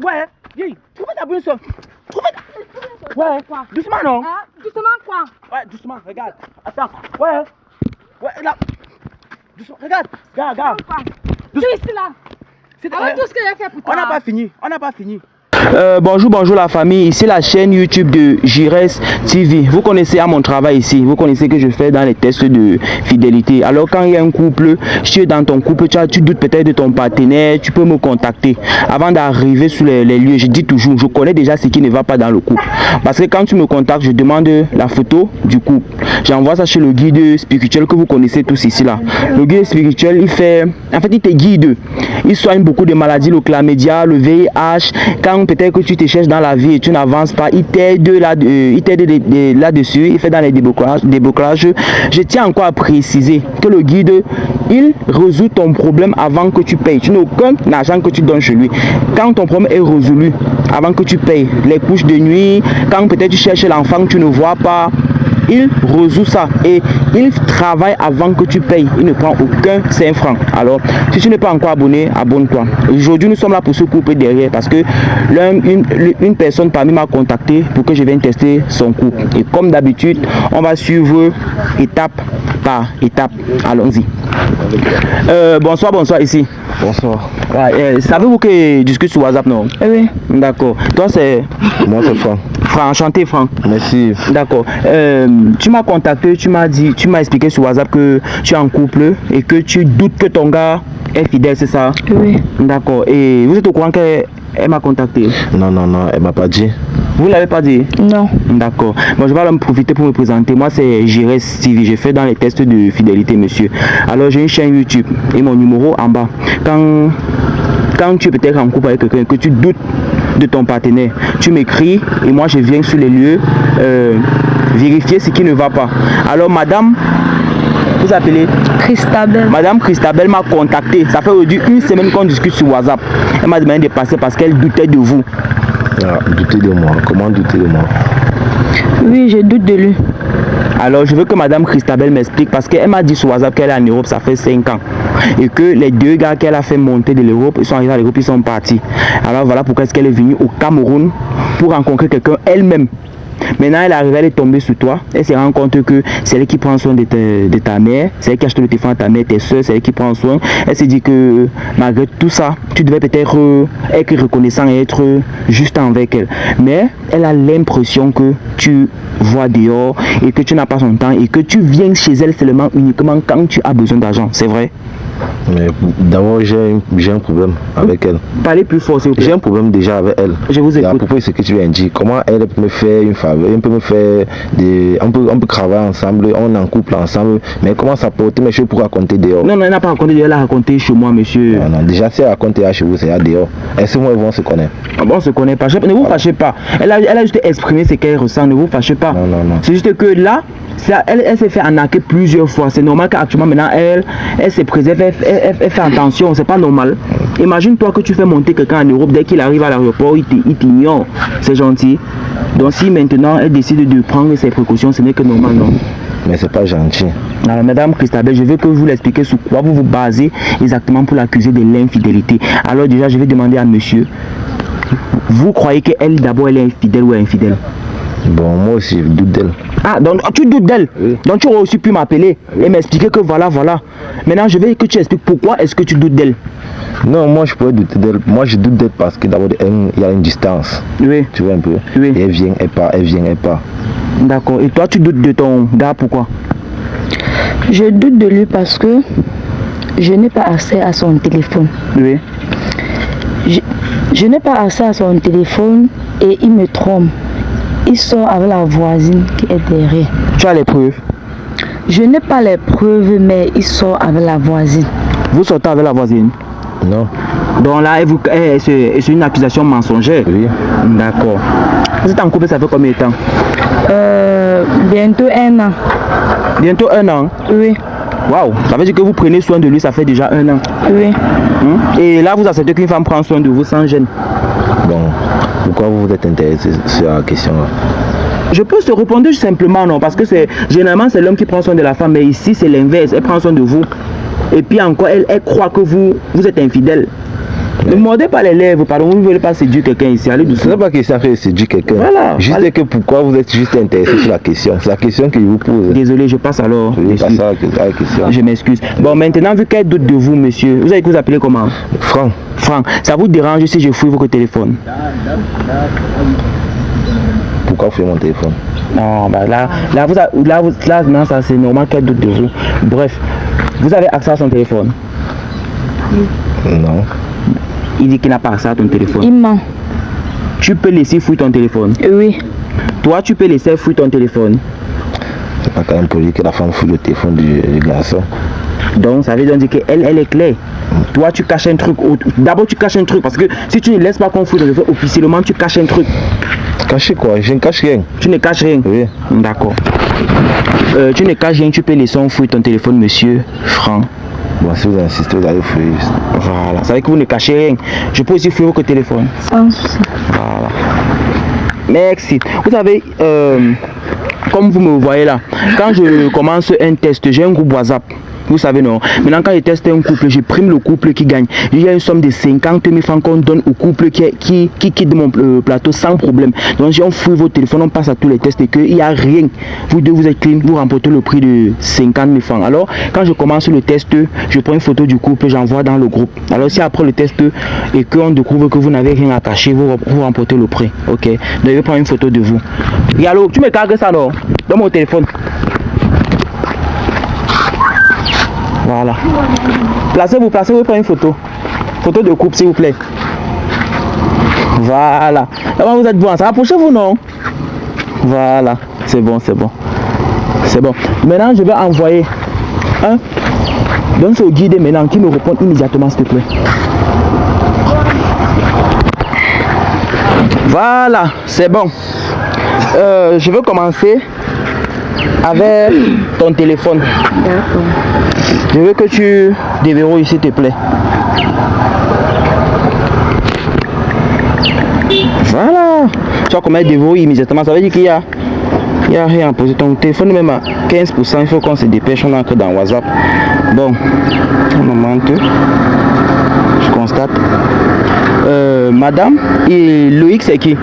Ouais, dis, trouvez ta bonne soeur. Trouvez ta... Ouais, Quoi? Doucement, non? Ah, doucement quoi? Ouais, doucement, regarde. Attends, ouais. Ouais, là. Doucement, regarde. Regarde. Tu es ici là. Alors tout ce que j'ai fait pour toi. On n'a pas fini. Bonjour la famille, ici la chaîne YouTube de Jires TV. Vous connaissez mon travail ici, vous connaissez que je fais dans les tests de fidélité. Alors quand il y a un couple, si tu es dans ton couple, tu doutes peut-être de ton partenaire, tu peux me contacter. Avant d'arriver sur les lieux, je dis toujours, je connais déjà ce qui ne va pas dans le couple. Parce que quand tu me contactes, je demande la photo du couple. J'envoie ça chez le guide spirituel que vous connaissez tous ici là. Le guide spirituel, il te guide. Il soigne beaucoup de maladies, le chlamydia, le VIH. Quand peut-être que tu te cherches dans la vie et tu n'avances pas, il t'aide là-dessus, il fait dans les déblocages. Je tiens encore à préciser que le guide, il résout ton problème avant que tu payes. Tu n'as aucun argent que tu donnes chez lui. Quand ton problème est résolu, avant que tu payes, les couches de nuit, quand peut-être tu cherches l'enfant que tu ne vois pas, il résout ça et il travaille avant que tu payes. Il ne prend aucun 5 francs. Alors, si tu n'es pas encore abonné, abonne-toi. Aujourd'hui, nous sommes là pour se couper derrière parce que une personne parmi m'a contacté pour que je vienne tester son couple. Et comme d'habitude, on va suivre étape par étape. Allons-y. Bonsoir ici. Bonsoir. Ouais, savez-vous que je discute sur WhatsApp, non? Oui. D'accord. Toi, c'est... Moi, c'est Franck. Franck, enchanté, Franck. Merci. D'accord. Tu m'as contacté, tu m'as expliqué sur WhatsApp que tu es en couple et que tu doutes que ton gars est fidèle, c'est ça? Oui. D'accord. Et vous êtes au courant qu'elle m'a contacté? Non, elle m'a pas dit. Vous ne l'avez pas dit? Non. D'accord. Bon, je vais en profiter pour me présenter. Moi, c'est Jires TV. Je fais dans les tests de fidélité, monsieur. Alors, j'ai une chaîne YouTube et mon numéro en bas. Quand tu es peut-être en couple avec quelqu'un, que tu doutes de ton partenaire, tu m'écris et moi, je viens sur les lieux vérifier ce qui ne va pas. Alors, madame, vous appelez Christabel. Madame Christabel m'a contacté. Ça fait aujourd'hui une semaine qu'on discute sur WhatsApp. Elle m'a demandé de passer parce qu'elle doutait de vous. Ah, douter de moi. Comment douter de moi? Oui, je doute de lui. Alors je veux que Madame Christabel m'explique parce qu'elle m'a dit sur WhatsApp qu'elle est en Europe, ça fait 5 ans. Et que les deux gars qu'elle a fait monter de l'Europe, ils sont arrivés à l'Europe, ils sont partis. Alors voilà pourquoi est-ce qu'elle est venue au Cameroun pour rencontrer quelqu'un elle-même. Maintenant elle est arrivée, elle est tombée sur toi. Elle se rend compte que c'est elle qui prend soin de ta mère, c'est elle qui achète le téléphone à ta mère, tes soeurs, c'est elle qui prend soin. Elle s'est dit que malgré tout ça, tu devais peut-être être reconnaissant et être juste avec elle. Mais elle a l'impression que tu vois dehors et que tu n'as pas son temps et que tu viens chez elle seulement uniquement quand tu as besoin d'argent. C'est vrai? Mais d'abord, j'ai un problème avec elle. Parlez plus fort, s'il vous plaît. J'ai un problème déjà avec elle. Je vous écoute. À propos de ce que tu viens de dire, comment elle peut me faire une faveur, elle peut me faire on peut travailler ensemble, on est en couple ensemble, mais comment ça porter mes choses pour raconter dehors? Non, elle n'a pas raconté, elle a raconté chez moi, monsieur. Non, déjà si elle raconte chez vous, c'est à dehors. Est-ce que moi ils vont se connaître? Ah bon, on se connaît pas. Ne vous fâchez pas. Elle a juste exprimé ce qu'elle ressent, ne vous fâchez pas. Non. C'est juste que là, elle s'est fait arnaquer plusieurs fois. C'est normal qu'actuellement maintenant elle se préserve, elle fait attention, c'est pas normal. Imagine-toi que tu fais monter quelqu'un en Europe, dès qu'il arrive à l'aéroport, il t'ignore. C'est gentil. Donc si maintenant elle décide de prendre ses précautions, ce n'est que normal, non? Mais c'est pas gentil. Alors, Madame Christabel, je veux que vous l'expliquiez sur quoi vous vous basez exactement pour l'accuser de l'infidélité. Alors déjà, je vais demander à monsieur, vous croyez qu'elle d'abord elle est infidèle ou infidèle? Bon, moi aussi, je doute d'elle. Ah, donc tu doutes d'elle? Oui. Donc tu aurais aussi pu m'appeler et m'expliquer que voilà. Maintenant, je veux que tu expliques pourquoi est-ce que tu doutes d'elle. Non, moi je pourrais douter d'elle. Moi je doute d'elle parce que d'abord il y a une distance. Oui. Tu vois un peu? Oui. Et elle vient, elle part. D'accord. Et toi, tu doutes de ton gars, pourquoi? Je doute de lui parce que je n'ai pas accès à son téléphone. Oui. Je n'ai pas accès à son téléphone et il me trompe. Il sort avec la voisine qui est derrière. Tu as les preuves? Je n'ai pas les preuves, mais il sort avec la voisine. Vous sortez avec la voisine? Non. Donc là, c'est une accusation mensongère? Oui. D'accord. Vous êtes en couple, ça fait combien de temps? Bientôt 1 an. Bientôt 1 an? Oui. Waouh, ça veut dire que vous prenez soin de lui, ça fait déjà 1 an. Oui. Et là, vous acceptez qu'une femme prend soin de vous sans gêne? Bon, pourquoi vous êtes intéressé sur la question là? Je peux te répondre simplement non, parce que généralement c'est l'homme qui prend soin de la femme, mais ici c'est l'inverse, elle prend soin de vous. Et puis encore, elle croit que vous êtes infidèle. Ne mordez pas les lèvres, pardon, vous ne voulez pas séduire quelqu'un ici, allez Ce doucement. n'est pas question de séduire quelqu'un. Voilà. Juste Allez. que pourquoi vous êtes juste intéressé sur la question. C'est la question que je vous pose. Désolé, je passe alors. Je passe à la question. Je m'excuse. Bon, maintenant, vu qu'elle doute de vous, monsieur, vous avez que vous appelez comment? Franck, Franck, ça vous dérange si je fouille votre téléphone? pourquoi vous faites mon téléphone? Non, bah là, non, ça c'est normal qu'elle doute de vous. Bref, vous avez accès à son téléphone? Non. Il dit qu'il n'a pas accès à ton téléphone. Il ment. Tu peux laisser fouiller ton téléphone. Oui. Toi, tu peux laisser fouiller ton téléphone. C'est pas quand même poli que la femme fouille le téléphone du garçon. Donc, ça veut dire qu'elle elle est claire. Toi, tu caches un truc. D'abord, tu caches un truc parce que si tu ne laisses pas qu'on fouille ton téléphone, officiellement, tu caches un truc. Cacher quoi? Je ne cache rien. Tu ne caches rien. Oui. D'accord. Tu ne caches rien, tu peux laisser fouiller ton téléphone, monsieur Franck. Bon, si vous insistez, vous allez fouiller. Voilà. Ça veut dire que vous ne cachez rien. Je peux aussi fouiller votre téléphone. Sans souci. Voilà. Merci. Vous savez, comme vous me voyez là, quand je commence un test, j'ai un groupe WhatsApp. Vous savez non. Maintenant quand je teste un couple, je prime le couple qui gagne. Il y a une somme de 50 000 francs qu'on donne au couple qui quitte mon plateau sans problème. Donc si on fouille votre téléphone, on passe à tous les tests et qu'il n'y a rien. Vous deux vous êtes clean, vous remportez le prix de 50 000 francs. Alors quand je commence le test, je prends une photo du couple, j'envoie dans le groupe. Alors si après le test et qu'on découvre que vous n'avez rien à cacher, vous remportez le prix. Ok. Donc je vais prendre une photo de vous. Yallo, tu me cargues ça non? Dans mon téléphone. Voilà. Placez-vous, prenez une photo. Photo de couple, s'il vous plaît. Voilà. Comment vous êtes bon? Ça rapprochez-vous, non? Voilà. C'est bon, c'est bon. C'est bon. Maintenant, je vais envoyer un. Donne ce guide maintenant qui me répond immédiatement, s'il te plaît. Voilà. C'est bon. Je veux commencer avec ton téléphone. D'accord. Je veux que tu déverrouilles s'il te plaît. Voilà. Tu vas comment déverrouiller immédiatement. Ça veut dire qu'il y a rien à poser. Ton téléphone même à 15%. Il faut qu'on se dépêche. On entre dans WhatsApp. Bon. Un moment. Je constate. Madame. Et Loïc c'est qui?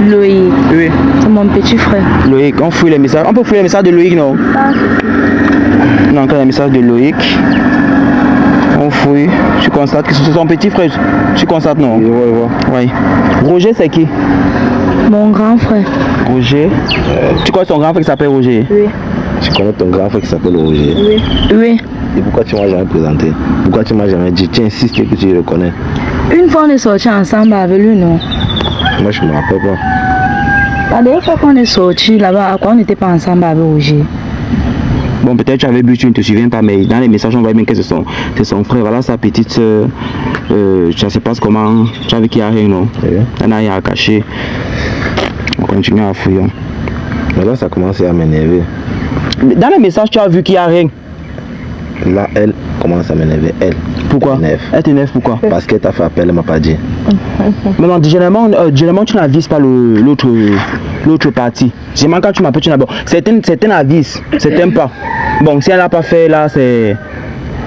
Loïc. Oui. C'est mon petit frère. Loïc. On fouille les messages. On peut fouiller les messages de Loïc non? Non, encore un message de Loïc. On fouille. Tu constates que c'est son petit frère. Tu constates non? Oui. Roger c'est qui? Mon grand frère. Roger. Tu connais son grand frère qui s'appelle Roger? Oui. Tu connais ton grand frère qui s'appelle Roger? Oui. Oui. Et pourquoi tu m'as jamais présenté? Pourquoi tu m'as jamais dit? Tu insistes que tu le connais. Une fois on est sortis ensemble avec lui, non? Moi je me rappelle pas. La dernière fois qu'on est sortis là-bas, on n'était pas ensemble avec Roger. Bon, peut-être tu avais bu, tu ne te souviens pas, mais dans les messages, on voit bien que c'est son frère. Voilà sa petite soeur. Ça se passe comment? Tu savais qu'il n'y a rien, non? Oui. Il n'y a rien à cacher. On continue à fouiller. Mais là ça commence à m'énerver. Dans les messages, tu as vu qu'il n'y a rien. Là elle commence à m'énerver. Elle. Pourquoi? Elle t'énerve pourquoi? Parce qu'elle t'a fait appel, elle m'a pas dit. Mais non, généralement tu n'avises pas l'autre partie. Généralement quand tu m'appelles, tu n'as pas. Certains avisent, certains pas. Bon, si elle n'a pas fait là, c'est.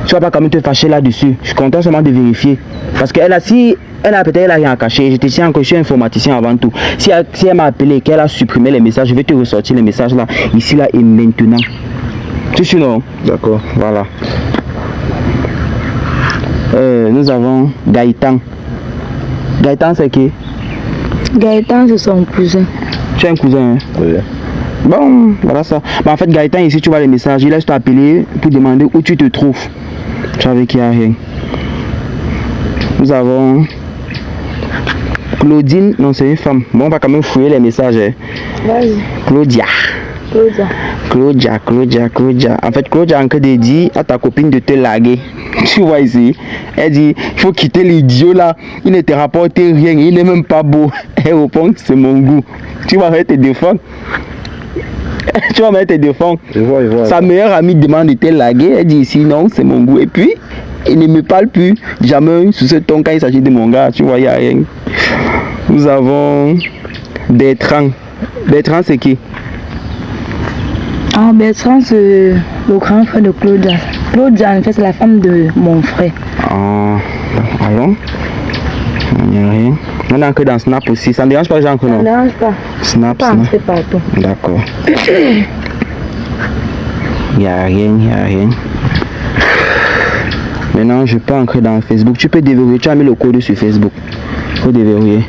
Tu vas pas quand même te fâcher là-dessus. Je suis content seulement de vérifier. Parce qu'elle a, si elle a peut-être rien à cacher, je te tiens encore, je suis informaticien avant tout. Si elle m'a appelé et qu'elle a supprimé les messages, je vais te ressortir les messages là, ici, là et maintenant. Tu suis non? D'accord. Voilà. Nous avons Gaëtan. Gaëtan c'est qui? Gaëtan c'est son cousin. Tu as un cousin hein? Oui. Bon, voilà ça. Bah, en fait Gaëtan ici tu vois les messages, il laisse t'appeler pour demander où tu te trouves. Tu savais qu'il n'y a rien. Nous avons Claudine, non c'est une femme. Bon on va quand même fouiller les messages. Hein. Vas-y. Claudia. En fait, Claudia a encore dit à ta copine de te larguer. Tu vois ici, elle dit, il faut quitter l'idiot là. Il ne te rapporte rien, il n'est même pas beau. Elle répond, c'est mon goût. Tu vas te défendre. Tu vas te défendre. Je vois. Sa meilleure amie demande de te larguer. Elle dit ici, non, c'est mon goût. Et puis, il ne me parle plus jamais sous ce ton quand il s'agit de mon gars. Tu vois, il n'y a rien. Nous avons Bertrand. Bertrand, c'est qui? Ah, Bertrand, c'est le grand frère de Claudia. Claudia, en fait, c'est la femme de mon frère. Ah, Allons. Il n'y a rien. On est que dans Snap aussi. Ça ne dérange pas, Jean, que non? Ça ne dérange pas. Snap, Pas Snap. c'est partout. D'accord. Il n'y a rien, il n'y a rien. Maintenant, je peux entrer dans Facebook. Tu peux déverrouiller. Tu as mis le code sur Facebook. Il faut déverrouiller.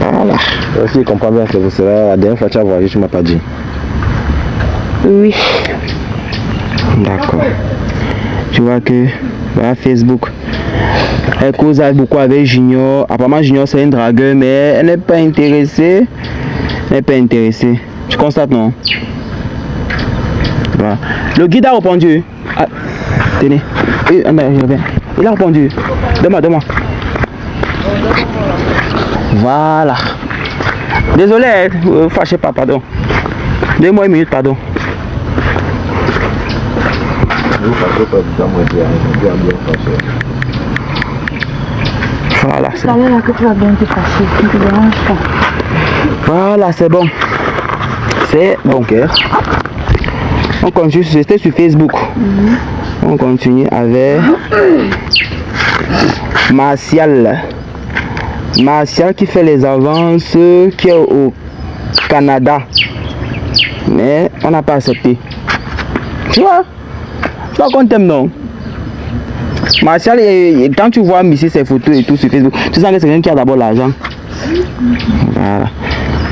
Voilà. Si je comprends bien, c'est cela. La dernière fois que tu as voyagé, tu ne m'as pas dit. Oui. D'accord. Tu vois que voilà Facebook. Elle cause beaucoup avec Junior. Apparemment Junior c'est un dragueur, mais elle n'est pas intéressée. Elle n'est pas intéressée. Tu constates, non? Voilà. Le guide a répondu. Ah, tenez. Il a répondu. Donne-moi. Voilà. Désolé, fâchez pas, pardon. Donnez-moi une minute, pardon. Voilà, c'est bon. Là que tu vas bien te passer, tu ne te déranges pas. Voilà, c'est bon. C'est bon. Ok. On continue, c'était sur Facebook. On continue avec Martial. Martial qui fait les avances, qui est au Canada. Mais on n'a pas accepté. Tu vois? Tu vois qu'on t'aime, non? Martial, quand tu vois Missy ses photos et tout sur Facebook, tu sens que c'est quelqu'un qui a d'abord l'argent. Voilà.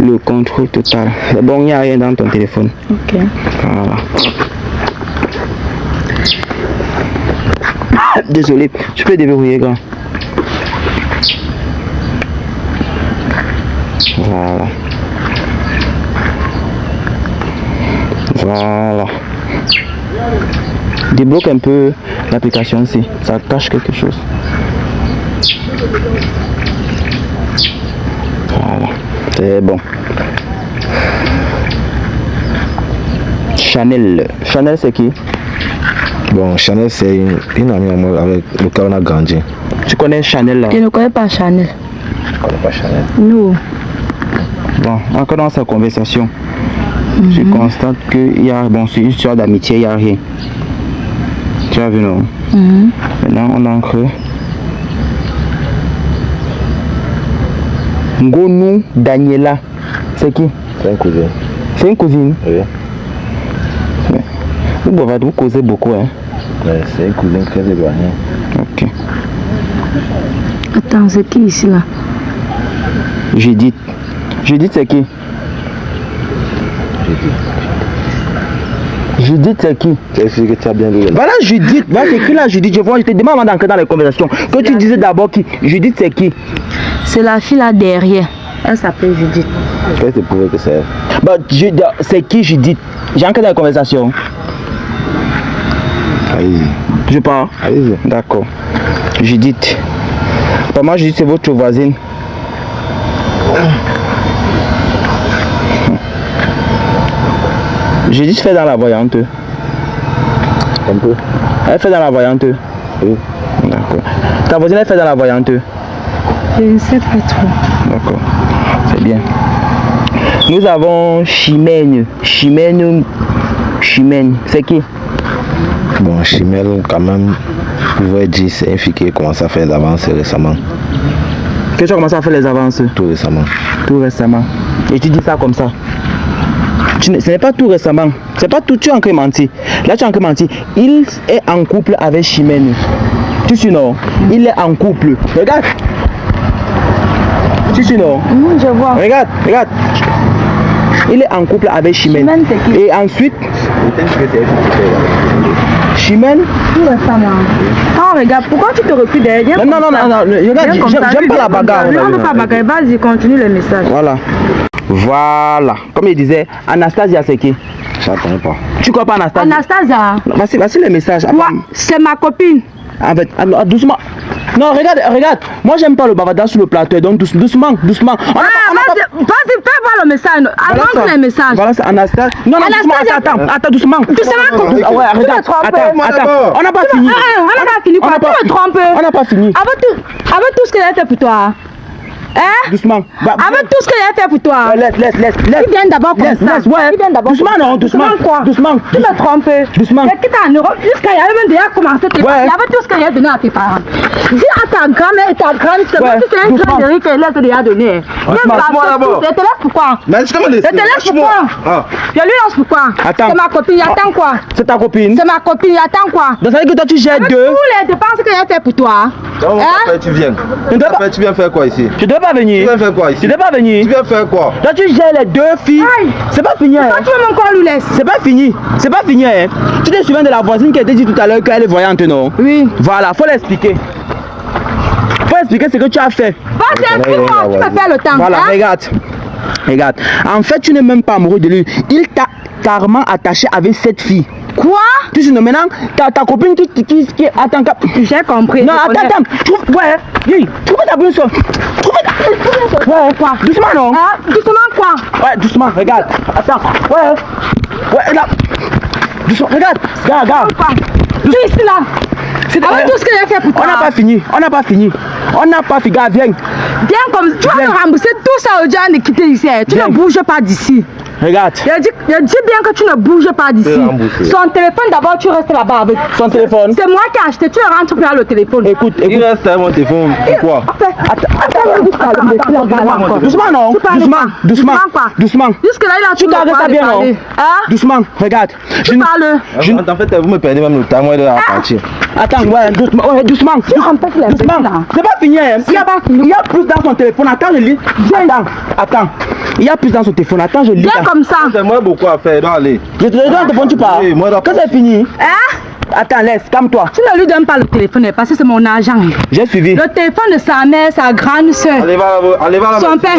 Le contrôle total. C'est bon, il n'y a rien dans ton téléphone. Ok. Voilà. Désolé, tu peux déverrouiller, grand. Voilà. Voilà. Débloque un peu l'application ici. Ça cache quelque chose. Voilà. C'est bon. Chanel. Chanel, c'est qui? Bon, Chanel, c'est une amie à moi avec lequel on a grandi. Tu connais Chanel là? Je ne connais pas Chanel. Je connais pas Chanel. Non. Bon, encore dans sa conversation, je constate qu'il y a, bon, c'est une histoire d'amitié, il n'y a rien. Tu as vu, non? Maintenant, on entre. Ngonou Daniela, c'est qui? C'est un cousin. C'est une cousine? Oui. Vous causez beaucoup, hein? Ouais, c'est un cousin très éloigné. Ok. Attends, c'est qui ici là? Judith. Judith, c'est qui? Judith, c'est qui? C'est celui que tu as bien lu. Voilà Judith. Voilà, c'est qui là, Judith? Je vois, je te demande avant d'entrer dans les conversations. Que tu disais d'abord qui? Judith, c'est qui? C'est la fille là derrière. Elle s'appelle Judith. Je vais te prouver que c'est elle. Bah, c'est qui Judith? J'ai entré dans les conversations. Allez-y. Je pars. Allez-y. D'accord. Judith. Pour moi, Judith, c'est votre voisine. Judith fait dans la voyante. Un peu. Elle fait dans la voyante. Oui. D'accord. Ta voisine, elle fait dans la voyante. Je ne sais pas trop. D'accord. C'est bien. Nous avons Chimène. Chimène. C'est qui? Bon, Chimel, quand même, je pouvais dire c'est une fille qui commence à faire des avances récemment. Que tu as commencé à faire les avances? Tout récemment. Tout récemment. Et tu dis ça comme ça. Ce n'est pas tout récemment. C'est pas tout. Tu as encore menti. Là, tu as encore menti. Il est en couple avec Chimène. Tu sais non? Il est en couple. Regarde. Tu sais non? Je vois. Regarde. Il est en couple avec Chimène. Chimène, c'est qui? Et ensuite, Chimène. Tout récemment. Oh, regarde, pourquoi tu te recules derrière? Non. Regarde, j'aime pas la bagarre. Non, on ne pas bagarre. Vas-y, continue le message. Voilà. Comme il disait, Anastasia, c'est qui? Je ne connais pas. Tu crois pas Anastasia? Anastasia. Voici le message. Quoi? C'est ma copine. En fait, doucement. Non, regarde. Moi, j'aime pas le bavardage sur le plateau. Donc, doucement. Vas-y, fais voir le message. Annonce les messages. Voilà, c'est Anastasia. Non, Anastasia. Attends, doucement. Doucement. Ouais, regarde. Attends. On n'a pas fini. On n'a pas fini quoi? Tu me trompes. On n'a pas fini. Avec tout ce qu'elle a fait pour toi. Hein? Doucement. Avec tout ce que j'ai fait pour toi. Laisse. Ils viennent d'abord comme ça. Ouais. Ils viennent d'abord. Doucement, non, doucement. Quoi? Doucement. Tu me trompes. Doucement. C'est que t'es en Europe. Jusqu'à il y avait même déjà commencé. Il y avait tout ce que j'ai donné à tes parents. Dis à ta grand-mère et ta grande soeur, si c'est un train de riz qu'elle a déjà donné. Je te laisse pourquoi? Mais je te laisse. Je te laisse pourquoi? Je lui lance pourquoi? Attends. C'est ma copine, il attend quoi? C'est ta copine? C'est ma copine, il attend quoi? Donc ça veut dire que toi tu jettes Avec deux. tous les dépenses que j'ai fait pour toi. Donc, tu viens. Tu viens faire quoi ici? Tu dois pas venir. Tu viens faire quoi ici? Tu dois pas venir. Tu viens faire quoi? Toi tu gères les deux filles. C'est pas fini. Toi, tu veux même qu'on lui laisse? C'est pas fini. C'est pas fini. Hein. Tu te souviens de la voisine qui a dit tout à l'heure qu'elle est voyante, non? Oui. Voilà, faut l'expliquer. Faut expliquer ce que tu as fait. Vas-y, explique-moi, tu me fais le temps. Voilà, hein? regarde. En fait, tu n'es même pas amoureux de lui. Il t'a carrément attaché avec cette fille. Quoi? Tu sais, maintenant, ta copine qui attends. J'ai compris. Non, attends. Ouais, oui. Trouve ta boussole. Ouais, quoi? Doucement, non? Hein? Doucement quoi? Ouais, doucement, regarde. Attends. Ouais, là. Doucement, regarde. Quoi? Tu es ici là. Avec tout ce que j'ai fait pour toi. On n'a pas fini. On n'a pas fini. Gars, viens. Viens comme tu vas me rembourser tout ça au dieu de quitter ici. Tu ne bouges pas d'ici. Regarde. Je dis bien que tu ne bouges pas d'ici. Son téléphone d'abord, tu restes là-bas avec. Son téléphone. C'est moi qui ai acheté. Tu rentres pour le téléphone. Écoute. Il reste à mon téléphone. Pourquoi? Attends. Doucement, non? Doucement. Jusque-là, il a Tu t'arrêtes bien, non? Doucement, regarde. Tu parles. En fait, vous me perdez même le temps, moi, de partir. Attends, doucement. C'est pas fini, hein. Il y a plus dans son téléphone. Attends, je lis. Attends. Il y a plus dans son téléphone. Attends, je lis. Viens comme ça. C'est moi beaucoup à faire, donc allez. Je te donne le téléphone, tu pars. Oui, moi, quand c'est fini. Hein? Attends, laisse, calme-toi. Tu ne lui donnes pas le téléphone parce que c'est mon argent. J'ai suivi. Le téléphone de sa mère, sa grande soeur. Allez, va là. Son père.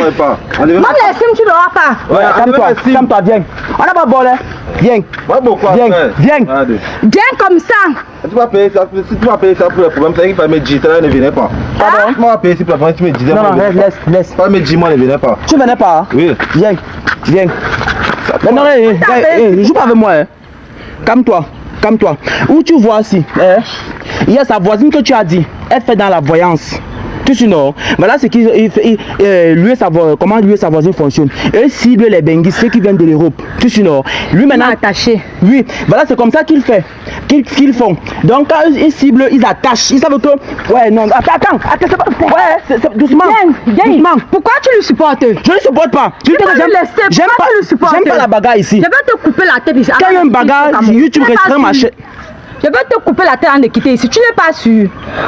Même les sims, tu l'auras pas. Ouais, calme-toi, viens. On n'a pas bolé. Viens. Moi, beaucoup à faire. Viens comme ça. Tu vas payer ça, si tu vas payer ça pour le problème, c'est qu'il fallait me dire, ne venait pas. Pardon? Moi, payer si pour le problème, tu me disais. Non, laisse. Pas me dire, moi, ne venais pas. Tu venais pas? Oui. Viens. Non, joue pas avec moi. Hein. Calme-toi. Où tu vois si il y a sa voisine que tu as dit, elle fait dans la voyance. Tu sais non. Voilà ce qu'il lui et sa voisine fonctionne. Eux ciblent les benguis, ceux qui viennent de l'Europe. Tu sais non. Lui maintenant attaché. Oui, voilà c'est comme ça qu'ils font. Donc quand ils ciblent, ils attachent. Ils savent que ouais non. Attends, c'est pas. Ouais, c'est doucement. Doucement. Pourquoi tu le supportes? Je ne supporte pas. J'aime pas la bagarre ici. Je vais te couper la tête ici. Quand il y a une bagarre, YouTube restreint ma chaîne. Je vais te couper la tête en de quitter ici. Tu n'es pas sûr.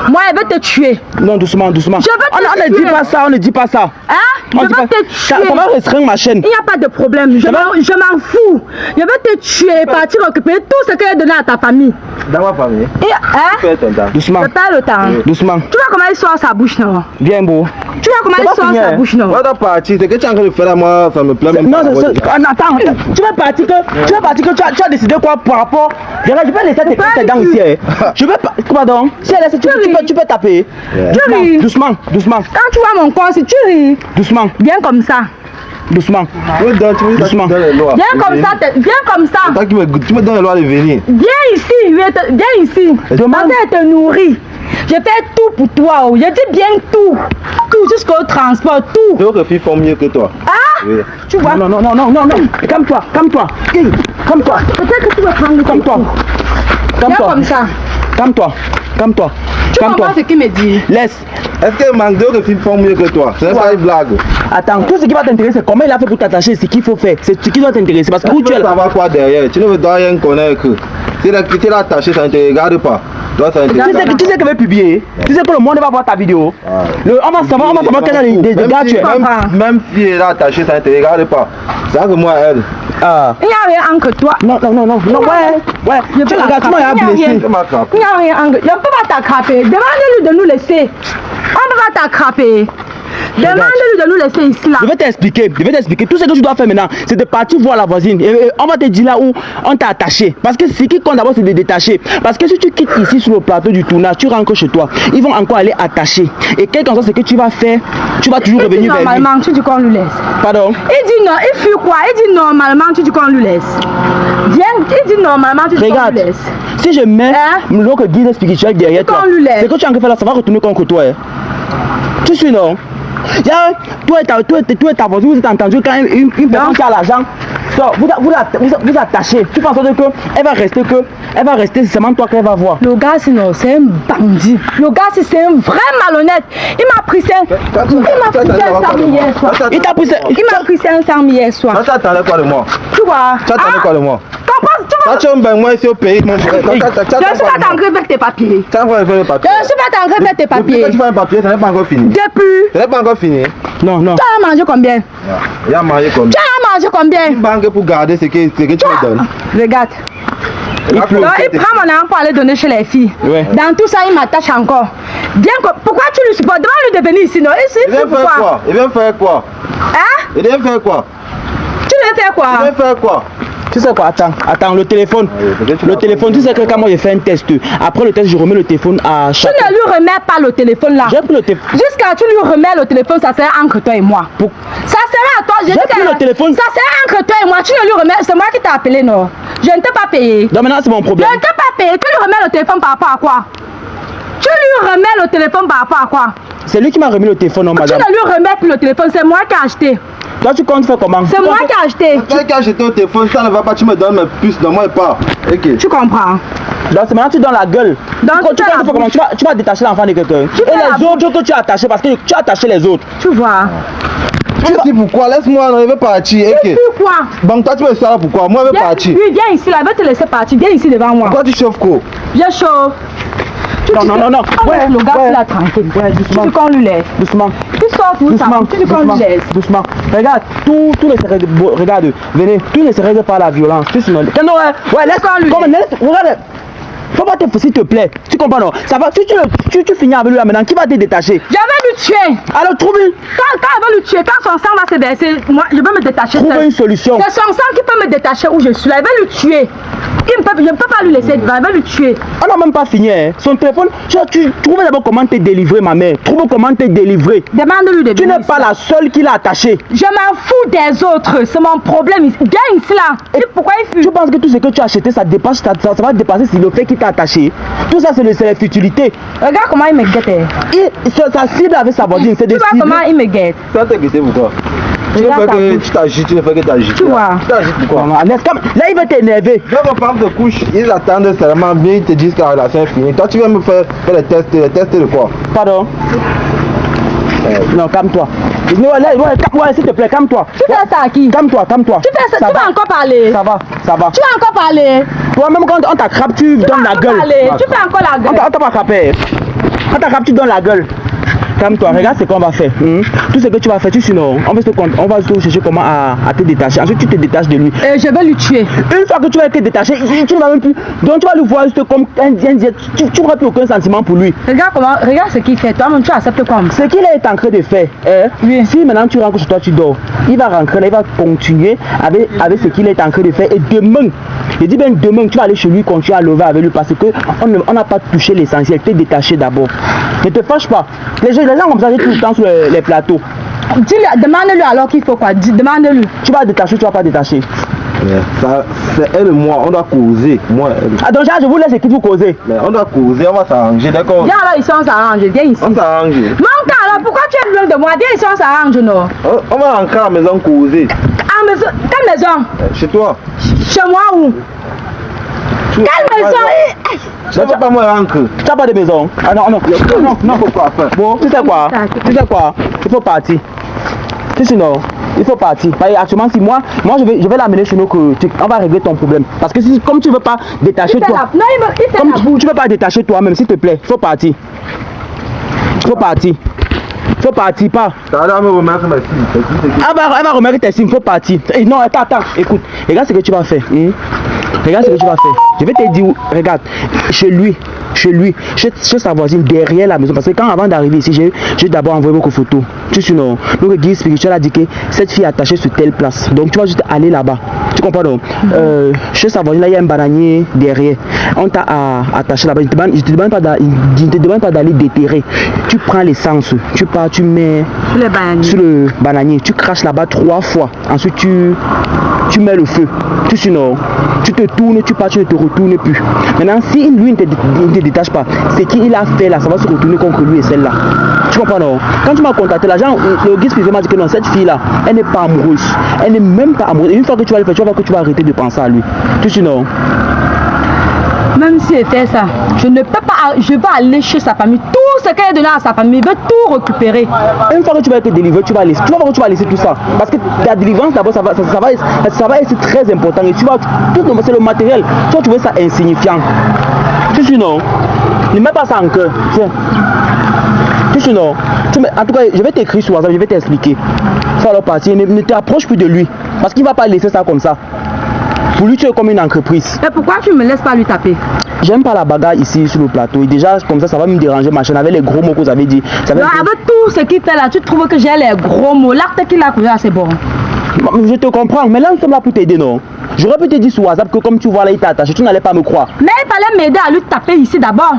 Moi, je vais te tuer. Non, doucement. Je vais te tuer. On ne dit pas ça. Hein? Je vais te tuer. Ça va restreindre ma chaîne. Il n'y a pas de problème. Je m'en fous. Je vais te tuer et partir récupérer tout ce que j'ai donné à ta famille. Dans ma famille. Doucement. Je perds le temps. Doucement. Tu vois comment il sort sa bouche, non? Bien beau. Tu vois comment il sort sa bouche, non? Moi, dans partir, c'est que tu es en train de faire là, moi, ça me plaît même pas. Non, attends. Tu vas partir que tu as décidé quoi par rapport. Je vais laisser tes dents ici. Je veux pas. Pardon. Si elle laisse, tu peux taper. Tu ris. Doucement. Quand tu vois mon corps, si tu ris. Doucement. Viens comme ça. Doucement. Doucement. Viens comme ça. Tu me donnes les lois de venir. Viens ici. Demande à te nourrir. Je fais tout pour toi. Je dis bien tout. Tout jusqu'au transport, tout. D'autres filles font mieux que toi. Oui. Tu vois? Non. Calme-toi. Peut-être que tu vas prendre Calme-toi. Viens comme ça. Calme-toi. Tu comprends ce qu'il me dit? Laisse. Est-ce que manque d'autres filles font mieux que toi? Ce n'est pas une blague. Attends, tout ce qui va t'intéresser, comment il a fait pour t'attacher, c'est ce qu'il faut faire. C'est ce qui doit t'intéresser. Parce que où tu veux savoir quoi derrière? Tu ne dois rien connaître. Si tu l'as attaché, ça ne te regarde pas. Tu sais que va publier. Tu sais que le monde va voir ta vidéo. On va savoir quel est des gars tu es. Même si elle est attachée, ça ne te regarde pas. C'est ça que moi, elle. Il n'y a rien entre toi. Non. Ouais. Tu regardes, tu m'as blessé. Il n'y a rien entre. Je ne peux pas t'attraper. Demandez-lui de nous laisser. On ne peut pas t'attraper. Demande-lui de nous laisser ici là. Je vais t'expliquer. Tout ce que tu dois faire maintenant, c'est de partir voir la voisine. Et on va te dire là où on t'a attaché. Parce que ce qui compte d'abord, c'est de détacher. Parce que si tu quittes ici sur le plateau du tournage, tu rentres chez toi. Ils vont encore aller attacher. Et quel qu'en soit ce que tu vas faire, tu vas toujours revenir vers lui. Normalement, tu dis qu'on lui laisse. Pardon? Il dit non, il fuit quoi? Il dit normalement, tu dis qu'on lui laisse. Viens, il dit normalement, tu dis qu'on lui laisse. Si je mets l'autre guide spirituel derrière toi, ce que tu as en train de faire là, ça va retourner contre toi. Tu suis non? Toi et ta voisine, vous êtes entendu quand une personne qui a l'argent, vous attachez. Tu penses que elle va rester, c'est seulement toi qu'elle va voir. Le gars, sinon, c'est un bandit. Le gars, c'est un vrai malhonnête. Il m'a pris 5 000 hier soir. Il m'a pris 500 000 hier soir. Tu attendais quoi de moi? Tu vois? Tu attendais quoi de moi? Tu es un moi ici au pays, mon frère. Je ne suis pas t'engré avec tes papiers. Tu as encore fait le papier. Je ne suis pas t'engré avec tes papiers. Depuis que tu fais un papier, ça n'est pas encore fini. Depuis. Ça n'est pas encore fini. Non. Tu as mangé combien? Il a mangé combien? Tu as mangé combien? Une banque pour garder ce que tu me donnes. Regarde. Donc, il prend mon argent pour aller donner chez les filles. Ouais. Dans tout ça, il m'attache encore. Pourquoi tu le supportes? Demande-lui de venir ici, non? Il vient faire quoi? Il vient faire quoi? Hein? Il vient faire quoi? Tu veux faire quoi? Il vient faire quoi? Tu sais quoi? Attends, le téléphone. Le téléphone, tu sais que quand moi j'ai fait un test, après le test, je remets le téléphone à chaque. Tu ne lui remets pas le téléphone là. J'ai pris le téléphone. Jusqu'à tu lui remets le téléphone, ça sera entre toi et moi. Ça sera à toi. J'ai pris le téléphone. Ça sera entre toi et moi. Tu ne lui remets. C'est moi qui t'ai appelé, non? Je ne t'ai pas payé. Non, maintenant c'est mon problème. Je ne t'ai pas payé. Tu lui remets le téléphone par rapport à quoi? Tu lui remets le téléphone par rapport à quoi? C'est lui qui m'a remis le téléphone, non, madame. Tu ne lui remets plus le téléphone, c'est moi qui ai acheté. Toi, tu comptes faire comment? C'est moi qui ai acheté. Quand j'ai acheté ton téléphone, ça ne va pas, tu me donnes mes puces, non, moi pas. Ok. Tu comprends? Donc, c'est maintenant tu donnes la gueule. Donc, tu vas détacher l'enfant de quelqu'un. Et les autres que tu as attachés, parce que tu as attaché les autres. Tu vois? Tu sais pourquoi? Laisse-moi, je vais partir. Ok. Pourquoi? Bon, toi, tu me sers pourquoi? Moi, je vais partir. Oui, viens ici, là, je vais te laisser partir. Viens ici devant moi. Pourquoi tu chauffes quoi? Je chauffe. Non. Ouais, le gars, là, tranquille. Ouais, doucement. Tu dis qu'on lui laisse. Doucement. Tu sors tout ça. Tu dis qu'on lui laisse. Doucement. Regarde, tout ne se règle. Regarde, venez, tout ne se règle par la violence. Non, ouais, laisse qu'on lui laisse. Regarde. Faut pas te, s'il te plaît. Tu comprends, non? Ça va, tu finis avec lui là maintenant. Qui va te détacher? Je vais lui tuer. Alors trouve une. Quand elle va lui tuer, quand son sang va se verser, moi je vais me détacher. Trouve une solution. C'est son sang qui peut me détacher où je suis là. Elle va lui tuer. Je ne peux pas lui laisser devant. Elle va lui tuer. On n'a même pas fini. Hein. Son téléphone. Tu trouves d'abord comment te délivrer, ma mère. Trouve comment te délivrer. Demande-lui de venir. Tu n'es pas la seule qui l'a attaché. Je m'en fous des autres. C'est mon problème. Viens ici là. Et pourquoi il fuit? Tu penses que tout ce que tu as acheté, ça dépasse, ça va dépasser si le fait qu'il t'a attaché. Tout ça, c'est la futilité. Regarde comment il me guette. Sa cible avec sa voisine, c'est des cibles. Tu vois comment il me guette? Tu vas te guetter pourquoi? Tu ne fais que tu t'agites, tu ne fais que t'agiter. Tu vois? Tu t'agites pourquoi? Là, il va t'énerver. Quand on parle de couche, ils attendent seulement bien, ils te disent que la relation est finie. Toi, tu viens me faire les tests de quoi? Pardon? Non, calme-toi. Ouais, s'il te plaît, calme-toi. Tu fais ça à qui? Calme-toi. Tu fais ça, tu vas encore parler. Ça va. Tu vas encore parler. Toi-même, quand on t'attrape, tu donnes la gueule. Tu fais encore la gueule. On t'a pas attrapé. Quand t'attrape, tu donnes la gueule. Calme-toi, regarde ce qu'on va faire. Tout ce que tu vas faire, sinon, on va te chercher comment à te détacher. Ensuite, tu te détaches de lui. Et je vais lui tuer. Une fois que tu vas te détacher, tu ne vas même plus. Donc, tu vas le voir juste comme un diète. Tu n'auras plus aucun sentiment pour lui. Regarde ce qu'il fait. Toi-même, tu acceptes comme ce qu'il est en train de faire. Oui. Si maintenant tu rentres chez toi, tu dors, il va rentrer là, il va continuer avec ce qu'il est en train de faire. Et demain, je dis bien demain, tu vas aller chez lui, continuer à lever avec lui parce qu'on n'a pas touché l'essentiel. Tu es détaché d'abord. Ne te fâche pas. Les gens comme ça, ils tout le temps sur les plateaux. Demande-lui alors qu'il faut quoi. Demande-lui. Tu vas détacher, tu vas pas détacher. C'est elle et moi, on doit causer. Moi, elle. Donc je vous laisse et qui vous causez. Mais on doit causer, on va s'arranger, d'accord? Viens alors ici, on s'arrange. Viens ici. On s'arrange. Mon gars, alors pourquoi tu es loin de moi? Viens ici, on s'arrange, non? On va rentrer à la maison causer. À la maison? Quelle maison? Chez toi. Chez moi où? Quelle maison? Tu n'as pas moi rentrer. Tu n'as pas de maison? Ah non, faut pas faire. Bon, tu sais quoi? Il faut partir. Sinon, il faut partir. Actuellement, si moi je vais l'amener chez nous, on va régler ton problème. Parce que si, comme tu ne veux pas détacher toi, comme tu ne veux pas détacher toi-même, s'il te plaît, il faut partir. Faut partir, pas. Elle va remettre mes signes. Elle va remettre tes signes, faut partir. Non, attends, écoute, regarde ce que tu vas faire. Regarde ce que tu vas faire. Je vais te dire, regarde, chez lui, chez sa voisine, derrière la maison. Parce que avant d'arriver ici, j'ai d'abord envoyé beaucoup de photos. Tu sais, non. Donc le guide spirituel a dit que cette fille est attachée sur telle place. Donc tu vas juste aller là-bas. Tu comprends donc? Chez sa voisine, là, il y a un bananier derrière. On t'a attaché là-bas. Je ne te demande pas d'aller déterrer. Tu prends l'essence, tu pars, tu mets sur le bananier. Tu craches là-bas 3 fois. Ensuite, tu tu mets le feu. Tu sais non, tu te tournes, tu pars, tu ne te retournes plus. Maintenant, si lui ne te détache pas, c'est qu'il a fait là, ça va se retourner contre lui et celle-là. Tu comprends non? Quand tu m'as contacté, l'agent, le guide spécial m'a dit que non, cette fille-là, elle n'est pas amoureuse. Elle n'est même pas amoureuse. Et une fois que tu vas le faire, tu vas voir que tu vas arrêter de penser à lui. Tu sais non? Même si elle fait ça, je ne peux pas, je vais aller chez sa famille. Tout ce qu'elle a donné à sa famille, il veut tout récupérer. Une fois que tu vas être délivré, tu vas voir que tu vas laisser tout ça. Parce que ta délivrance d'abord, ça va être très important. Et tu vas, c'est le matériel. Toi, tu veux ça insignifiant. Tu sais non? Ne mets pas ça en cœur. Tiens. Tu sais non? En tout cas, je vais t'écrire sur WhatsApp, je vais t'expliquer. Ça va partir. Ne t'approche plus de lui. Parce qu'il ne va pas laisser ça comme ça. Pour lui, tu es comme une entreprise. Et pourquoi tu ne me laisses pas lui taper? J'aime pas la bagarre ici sur le plateau. Et déjà, comme ça va me déranger ma chaîne avec les gros mots que vous avez dit. Non, avec tout ce qu'il fait là, tu trouves que j'ai les gros mots. L'acte qu'il a causé, c'est bon. Je te comprends, mais là, nous sommes là pour t'aider, non? J'aurais pu te dire sur WhatsApp que comme tu vois là, il t'a attaché, tu n'allais pas me croire. Mais il fallait m'aider à lui taper ici d'abord.